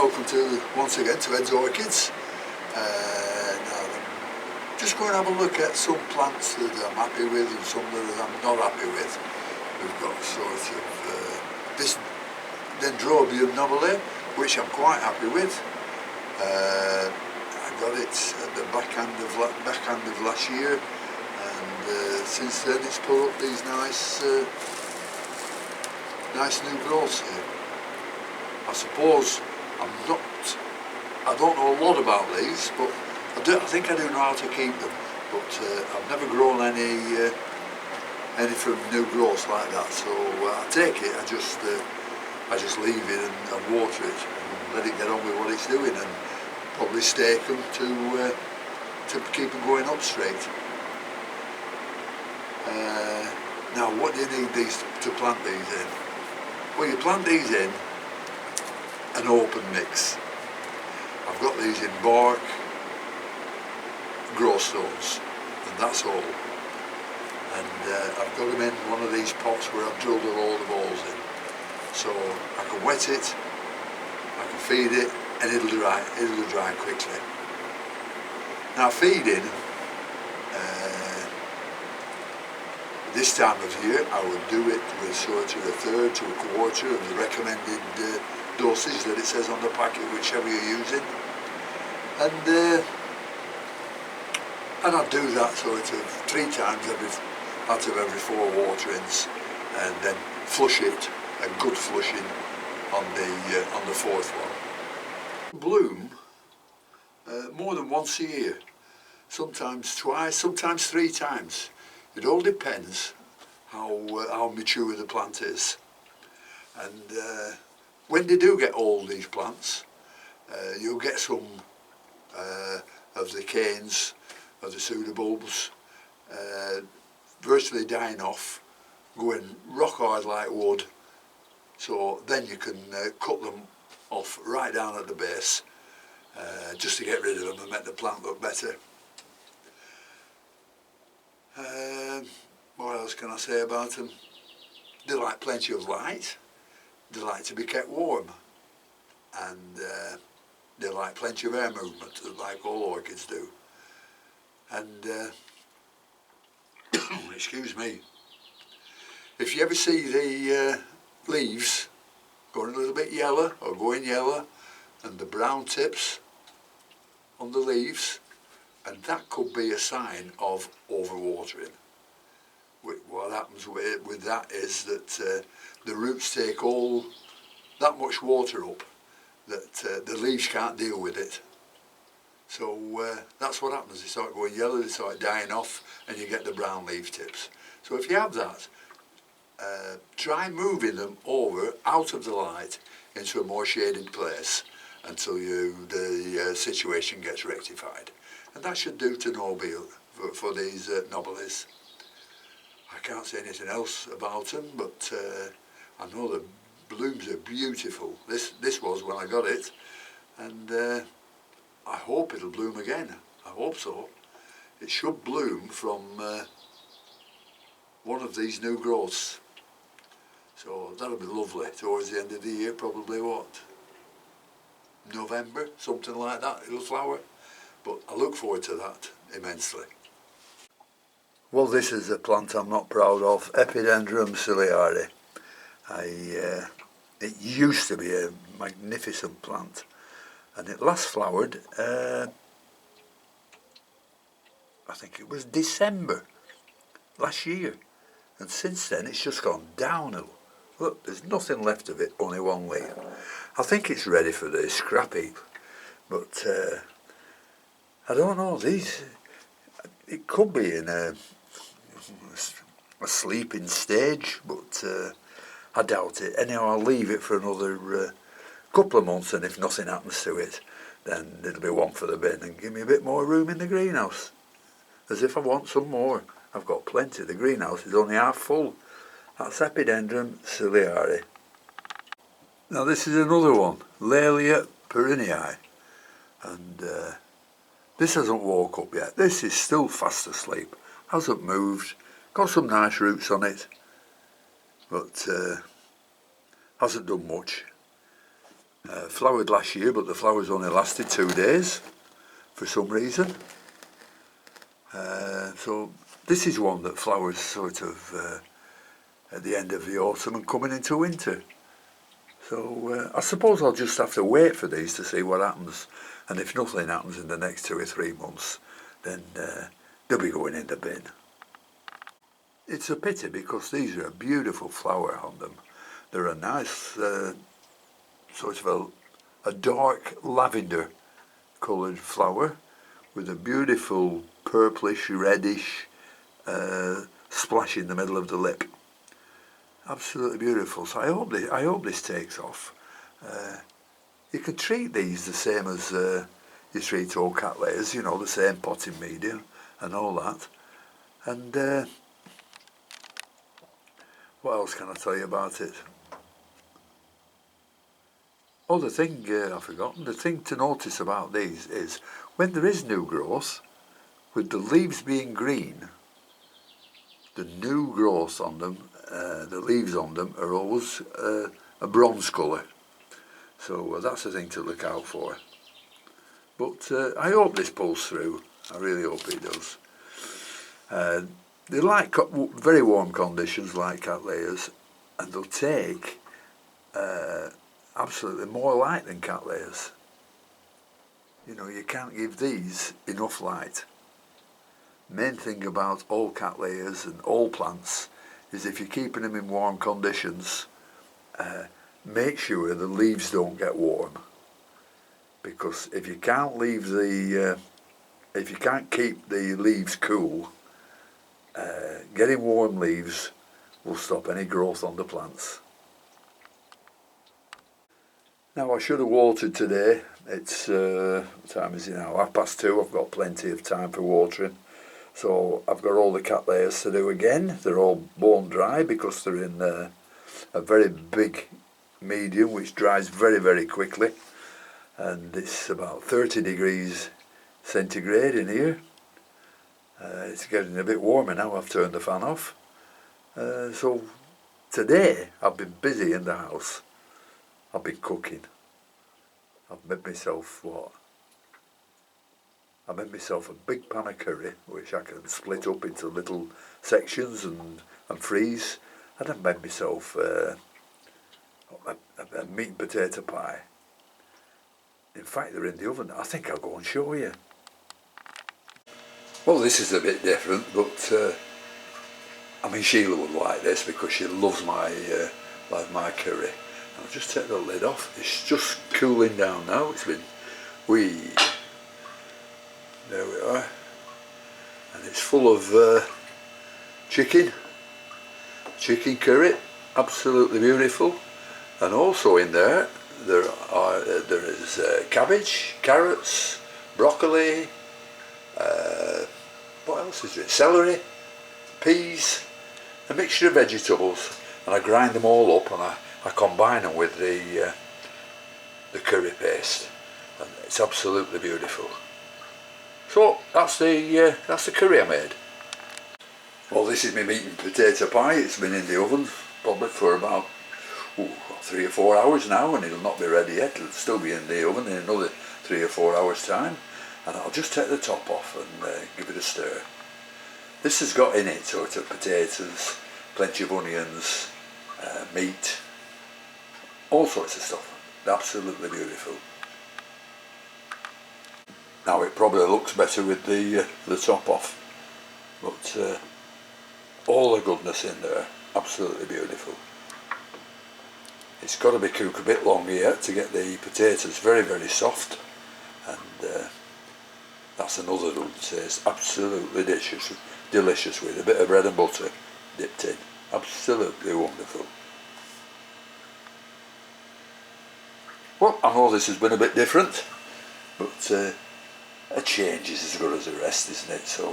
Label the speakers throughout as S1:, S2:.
S1: welcome once again to Ed's Orchids. Now I'm just going to have a look at some plants that I'm happy with and some that I'm not happy with. We've got sort of this Dendrobium, which I'm quite happy with. I got it at the back end of last year, and since then it's put up these nice new growths here. I suppose I don't know a lot about these, but I think I do know how to keep them. But I've never grown any from new growths like that. So I take it, I just leave it and water it and let it get on with what it's doing, and probably stake them to keep them going up straight. Now, what do you need these to plant these in? Well, you plant these in an open mix. I've got these in bark, grow stones, and that's all. And I've got them in one of these pots where I've drilled all the holes in. So I can wet it, I can feed it, and it'll dry quickly. Now feeding, this time of year I would do it with sort of a third to a quarter of the recommended dosage that it says on the packet, whichever you're using, and I'd do that sort of 3 times out of every 4 waterings, and then flush it, a good flushing on the 4th one. Bloom more than once a year, sometimes twice, sometimes 3 times. It all depends how mature the plant is, and when they do get old, these plants, you'll get some of the canes, of the pseudobulbs, virtually dying off, going rock hard like wood. So then you can cut them off right down at the base, just to get rid of them and make the plant look better. What else can I say about them? They like plenty of light, they like to be kept warm, and they like plenty of air movement, like all orchids do. And excuse me, if you ever see the leaves going a little bit yellow or going yellow, and the brown tips on the leaves, and that could be a sign of overwatering. What happens with that is that the roots take all that much water up that the leaves can't deal with it. So that's what happens. They start going yellow, they start dying off, and you get the brown leaf tips. So if you have that, try moving them over out of the light into a more shaded place until the situation gets rectified. And that should do to nobile for these nobiles. I can't say anything else about them, but I know the blooms are beautiful. This was when I got it, and I hope it'll bloom again. I hope so. It should bloom from one of these new growths. So that'll be lovely towards the end of the year, probably what? November, something like that, it'll flower. But I look forward to that immensely. Well, this is a plant I'm not proud of, Epidendrum ciliare. It used to be a magnificent plant, and it last flowered, I think it was December last year, and since then it's just gone downhill. Look, there's nothing left of it, only one leaf. I think it's ready for the scrap heap, but I don't know, it could be in a sleeping stage, but I doubt it. Anyhow, I'll leave it for another couple of months, and if nothing happens to it, then it'll be one for the bin and give me a bit more room in the greenhouse. As if I want some more. I've got plenty. The greenhouse is only half full. That's Epidendrum ciliare. Now this is another one, Laelia perinnei, and this hasn't woke up yet. This is still fast asleep, hasn't moved, got some nice roots on it, but hasn't done much. Flowered last year, but the flowers only lasted 2 days for some reason. So this is one that flowers sort of at the end of the autumn and coming into winter. So I suppose I'll just have to wait for these to see what happens, and if nothing happens in the next 2 or 3 months, then they'll be going in the bin. It's a pity because these are a beautiful flower on them. They're a nice sort of a dark lavender coloured flower with a beautiful purplish reddish splash in the middle of the lip. Absolutely beautiful. So I hope this takes off. You can treat these the same as you treat all cattleyas, you know, the same potting medium and all that. And what else can I tell you about it? Oh, the thing I've forgotten, the thing to notice about these is when there is new growth, with the leaves being green, the new growth on them, the leaves on them are always a bronze colour. So that's the thing to look out for. But I hope this pulls through. I really hope it does. They like very warm conditions like cattleyas, and they'll take absolutely more light than cattleyas. You know, you can't give these enough light. Main thing about all cattleyas and all plants is if you're keeping them in warm conditions, make sure the leaves don't get warm. Because if you can't leave if you can't keep the leaves cool, getting warm leaves will stop any growth on the plants. Now I should have watered today. It's what time is it now? 2:30. I've got plenty of time for watering. So I've got all the cattleyas to do again. They're all bone dry because they're in a very big medium which dries very, very quickly. And it's about 30 degrees centigrade in here. It's getting a bit warmer now. I've turned the fan off. So today I've been busy in the house. I've been cooking. I've made myself what? I made myself a big pan of curry, which I can split up into little sections and freeze. And I've made myself a meat and potato pie. In fact, they're in the oven. I think I'll go and show you. Well, this is a bit different, but I mean, Sheila would like this because she loves my curry. And I'll just take the lid off. It's just cooling down now. It's been there we are, and it's full of chicken curry, absolutely beautiful. And also in there is cabbage, carrots, broccoli, what else is there? Celery, peas, a mixture of vegetables, and I grind them all up and I combine them with the curry paste, and it's absolutely beautiful. So that's the curry I made. Well, this is my meat and potato pie. It's been in the oven probably for about 3 or 4 hours now, and it'll not be ready yet. It'll still be in the oven in another 3 or 4 hours time. And I'll just take the top off and give it a stir. This has got in it sort of potatoes, plenty of onions, meat, all sorts of stuff. Absolutely beautiful. Now it probably looks better with the top off, but all the goodness in there, absolutely beautiful. It's got to be cooked a bit longer yet to get the potatoes very, very soft, and that's another good taste. Absolutely delicious with a bit of bread and butter dipped in. Absolutely wonderful. Well, I know this has been a bit different, but a change is as good as a rest, isn't it? So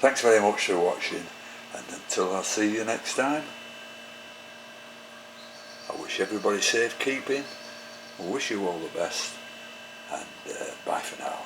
S1: thanks very much for watching, and until I see you next time, I wish everybody safekeeping, I wish you all the best, and bye for now.